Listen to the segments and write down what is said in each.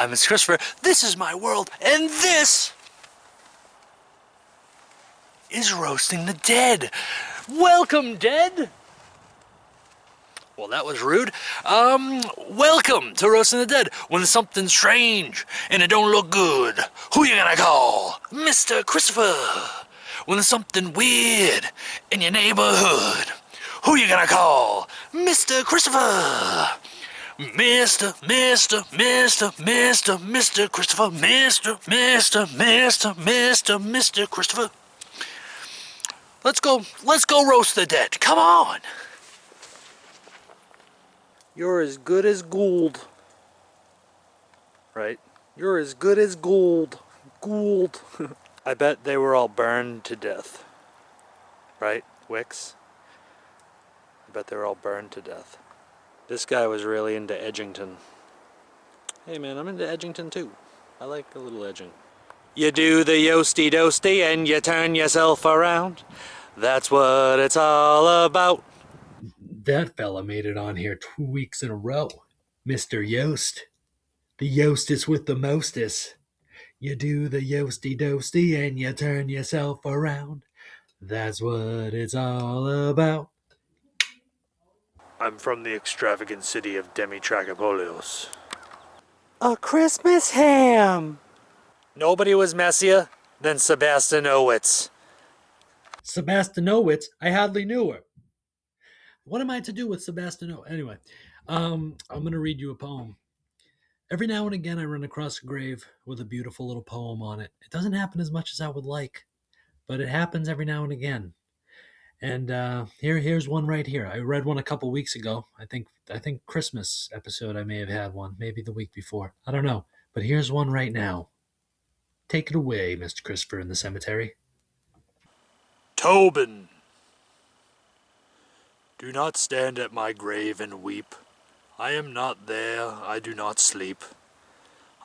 I'm Mr. Christopher. This is my world, and this is Roasting the Dead. Welcome, Dead. Well, that was rude. Welcome to Roasting the Dead. When there's something strange and it don't look good, who you gonna call? Mr. Christopher. When there's something weird in your neighborhood, who you gonna call? Mr. Christopher. Mr. Christopher, Mr. Christopher. Let's go roast the dead. Come on. You're as good as gold. Right? You're as good as gold. Gold. I bet they were all burned to death. Right? Wicks? I bet they were all burned to death. This guy was really into Edgington. Hey man, I'm into Edgington too. I like a little edging. You do the Yosty Dosty and you turn yourself around. That's what it's all about. That fella made it on here 2 weeks in a row. Mr. Yost. The Yostest with the mostest. You do the Yosty Dosty and you turn yourself around. That's what it's all about. I'm from the extravagant city of Demitracopolios. A Christmas ham! Nobody was messier than Sebastianowitz. Sebastianowitz? I hardly knew her. What am I to do with Sebastianowitz? Anyway, I'm going to read you a poem. Every now and again I run across a grave with a beautiful little poem on it. It doesn't happen as much as I would like, but it happens every now and again. And here's one right here. I read one a couple weeks ago. I think Christmas episode I may have had one, maybe the week before. I don't know. But here's one right now. Take it away, Mr. Christopher in the cemetery. Tobin, do not stand at my grave and weep. I am not there, I do not sleep.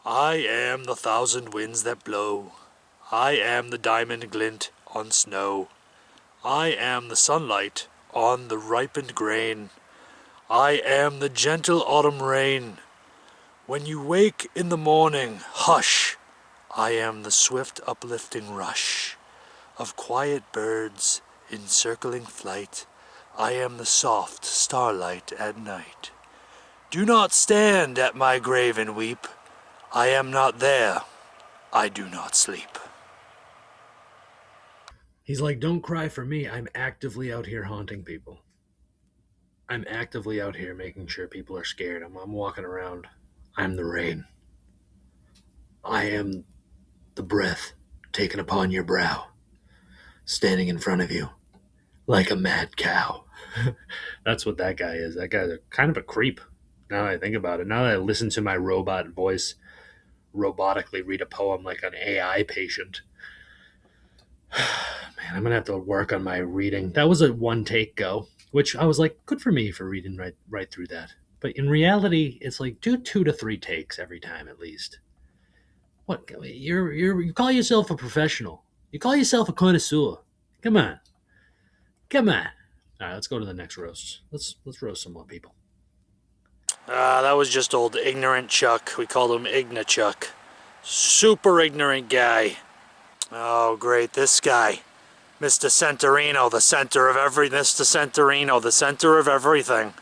I am the thousand winds that blow. I am the diamond glint on snow. I am the sunlight on the ripened grain. I am the gentle autumn rain. When you wake in the morning, hush, I am the swift uplifting rush of quiet birds in circling flight. I am the soft starlight at night. Do not stand at my grave and weep. I am not there, I do not sleep. He's like, don't cry for me. I'm actively out here haunting people. I'm actively out here making sure people are scared. I'm walking around. I'm the rain. I am the breath taken upon your brow, standing in front of you like a mad cow. That's what that guy is. That guy's kind of a creep. Now that I think about it, now that I listen to my robot voice robotically read a poem like an AI patient, man, I'm gonna have to work on my reading. That was a one take go, which I was like, good for me for reading right through that. But in reality, it's like do 2 to 3 takes every time at least. What you call yourself a professional? You call yourself a connoisseur? Come on. All right, let's go to the next roast. Let's roast some more people. That was just old ignorant Chuck. We called him Igna Chuck. Super ignorant guy. Oh, great, this guy. Mr. Centurino, the center of Mr. Centurino, the center of everything.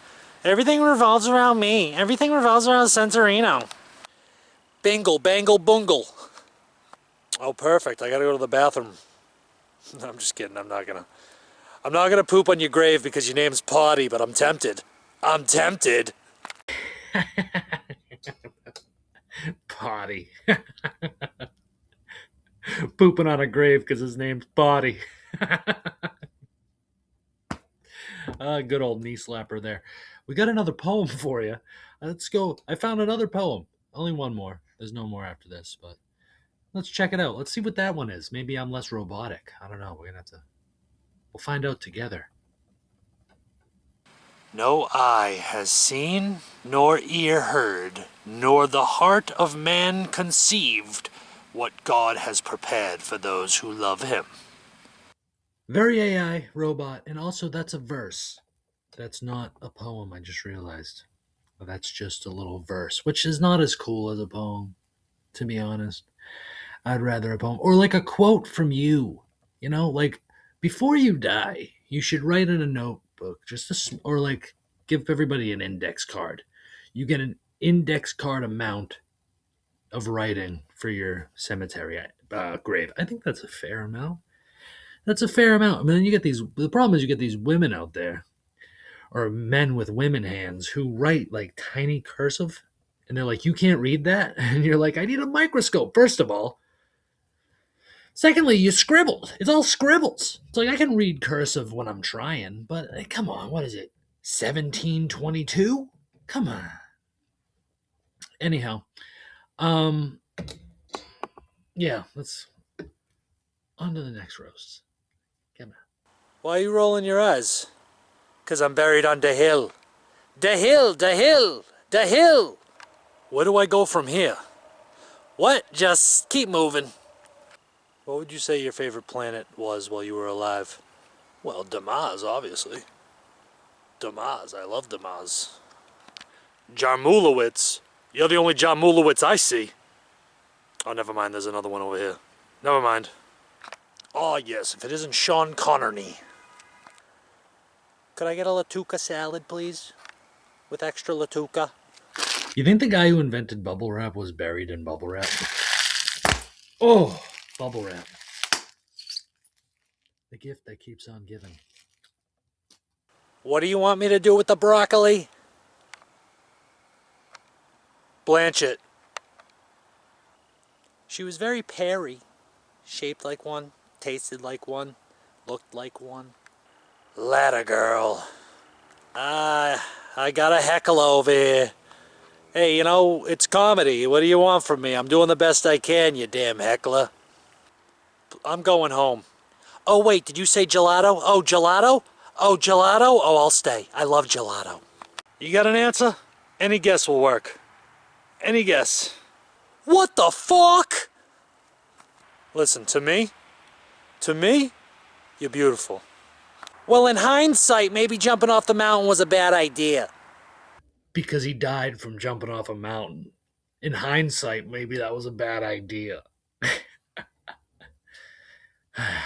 Everything revolves around me. Everything revolves around Centurino. Bingle, bangle, bungle. Oh, perfect. I gotta go to the bathroom. I'm just kidding. I'm not gonna poop on your grave because your name's Poti, but I'm tempted. I'm tempted. Poti. Pooping on a grave because his name's Poti. Good old knee slapper there. We got another poem for you. Let's go. I found another poem. Only one more. There's no more after this, but let's check it out. Let's see what that one is. Maybe I'm less robotic. I don't know. We'll find out together. No eye has seen, nor ear heard, nor the heart of man conceived what God has prepared for those who love him. Very AI robot, and also that's a verse. That's not a poem, I just realized. That's just a little verse, which is not as cool as a poem. to be honest. I'd rather a poem or like a quote from you. Like before you die, you should write in a notebook or like give everybody an index card. You get an index card amount of writing for your cemetery grave. I think that's a fair amount. That's a fair amount. I mean, you get these. The problem is you get these women out there, or men with women hands, who write like tiny cursive, and they're like, "You can't read that," and you're like, "I need a microscope." First of all, secondly, you scribbled. It's all scribbles. It's like I can read cursive when I'm trying, but come on, what is it? 1722? Come on. Anyhow, um, yeah, let's on to the next roast. Come on. Why are you rolling your eyes? 'Cause I'm buried on the hill. The hill, the hill, the hill. Where do I go from here? What? Just keep moving. What would you say your favorite planet was while you were alive? Well, Damas, obviously. Damas, I love Damas. Jarmulowitz. You're the only Jarmulowitz I see. Oh, never mind, there's another one over here. Never mind. Oh, yes, if it isn't Sean Connery. Could I get a Latuca salad, please? With extra Latuca? You think the guy who invented bubble wrap was buried in bubble wrap? Oh, bubble wrap. The gift that keeps on giving. What do you want me to do with the broccoli? Blanch it. She was very peary. Shaped like one, tasted like one, looked like one. Ladder girl. I got a heckle over here. Hey, it's comedy. What do you want from me? I'm doing the best I can, you damn heckler. I'm going home. Oh, wait, did you say gelato? Oh, gelato? Oh, gelato? Oh, I'll stay. I love gelato. You got an answer? Any guess will work. Any guess. What the fuck? Listen, to me, you're beautiful. Well, in hindsight, maybe jumping off the mountain was a bad idea. Because he died from jumping off a mountain. In hindsight, maybe that was a bad idea.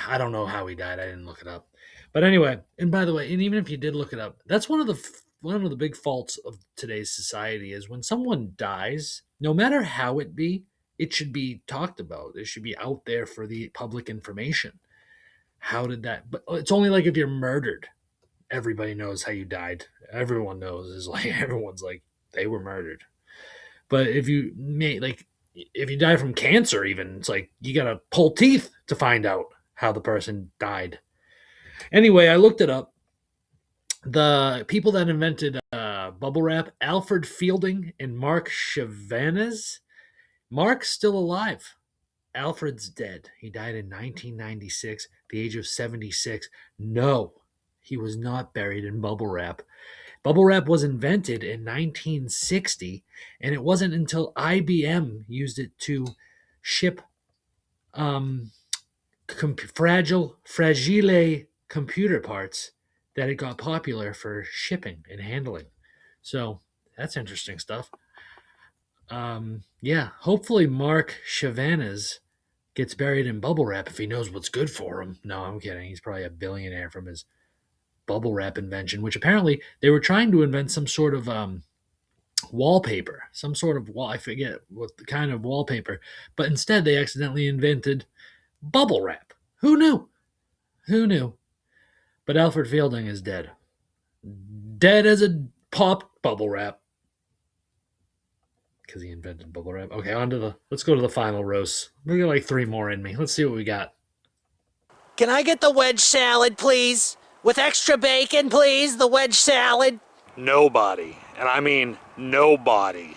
I don't know how he died. I didn't look it up. But anyway, and by the way, and even if you did look it up, that's one of the big faults of today's society is when someone dies, no matter how it be, it should be talked about. It should be out there for the public information. How did that? But it's only like if you're murdered, everybody knows how you died. Everyone knows is like everyone's like they were murdered. But if you die from cancer, even it's like you gotta pull teeth to find out how the person died. Anyway, I looked it up. The people that invented bubble wrap, Alfred Fielding and Mark Chavannes. Mark's still alive. Alfred's dead. He died in 1996, the age of 76. No, he was not buried in bubble wrap. Bubble wrap was invented in 1960, and it wasn't until IBM used it to ship um, fragile computer parts that it got popular for shipping and handling. So that's interesting stuff. Yeah, hopefully Mark Chavannes gets buried in bubble wrap if he knows what's good for him. No, I'm kidding. He's probably a billionaire from his bubble wrap invention, which apparently they were trying to invent some sort of wallpaper, some sort of wall. I forget what the kind of wallpaper, but instead they accidentally invented bubble wrap. Who knew? Who knew? But Alfred Fielding is dead. Dead as a pop bubble wrap. Because he invented bubble wrap. Okay, let's go to the final roast. We got like 3 more in me. Let's see what we got. Can I get the wedge salad, please? With extra bacon, please? The wedge salad? Nobody, and I mean nobody,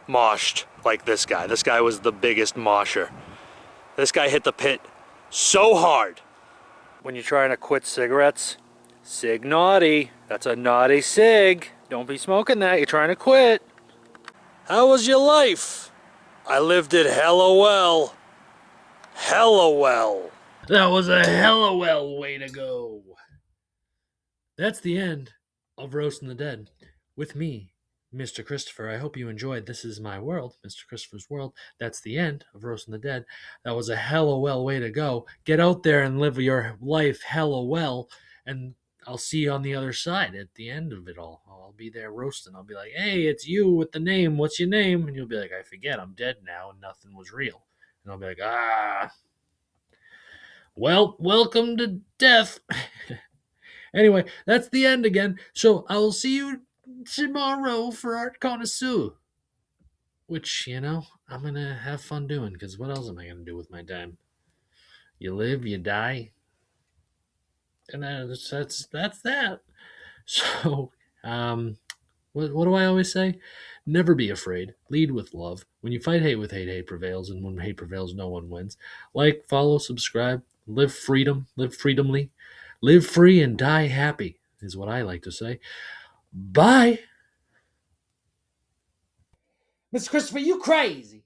moshed like this guy. This guy was the biggest mosher. This guy hit the pit so hard. When you're trying to quit cigarettes, cig naughty. That's a naughty cig. Don't be smoking that. You're trying to quit. How was your life? I lived it hella well. Hella well. That was a hella well way to go. That's the end of Roasting the Dead with me, Mr. Christopher, I hope you enjoyed This Is My World, Mr. Christopher's World. That's the end of Roasting the Dead. That was a hella well way to go. Get out there and live your life hella well, and I'll see you on the other side at the end of it all. I'll be there roasting. I'll be like, hey, it's you with the name. What's your name? And you'll be like, I forget. I'm dead now and nothing was real. And I'll be like, well, welcome to death. Anyway, that's the end again. So I will see you tomorrow for Art Connoisseur. Which, I'm going to have fun doing because what else am I going to do with my time? You live, you die, and that's that. So, what do I always say? Never be afraid. Lead with love. When you fight hate with hate, hate prevails, and when hate prevails, no one wins. Like, follow, subscribe, live freedom, live freedomly, live free and die happy is what I like to say. Bye. Mr. Christopher, you crazy.